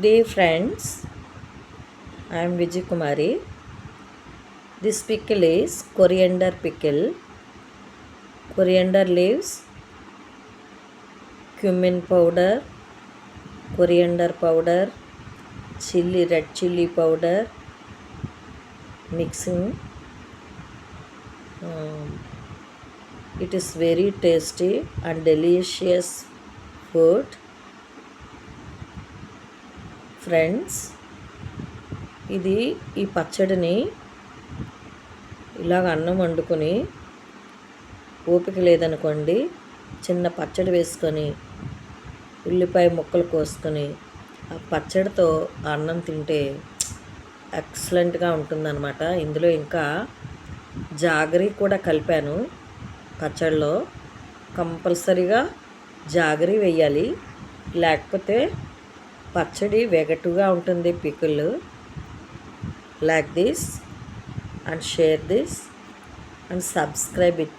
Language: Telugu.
Dear friends, I am Vijay Kumari. This pickle is coriander pickle. Coriander leaves, cumin powder, coriander powder, red chili powder, mixing. It is very tasty and delicious food. Friends, ఈ పచ్చడిని ఇలాగ అన్నం వండుకొని ఓపిక లేదనుకోండి, చిన్న పచ్చడి వేసుకొని ఉల్లిపాయ ముక్కలు కోసుకొని ఆ పచ్చడితో అన్నం తింటే ఎక్సలెంట్గా ఉంటుందన్నమాట. ఇందులో ఇంకా జాగరీ కూడా కలిపాను పచ్చడిలో. కంపల్సరీగా జాగరీ వేయాలి, లేకపోతే పచ్చడి వెగటుగా ఉంటుంది. Pickle like this and share this and subscribe it.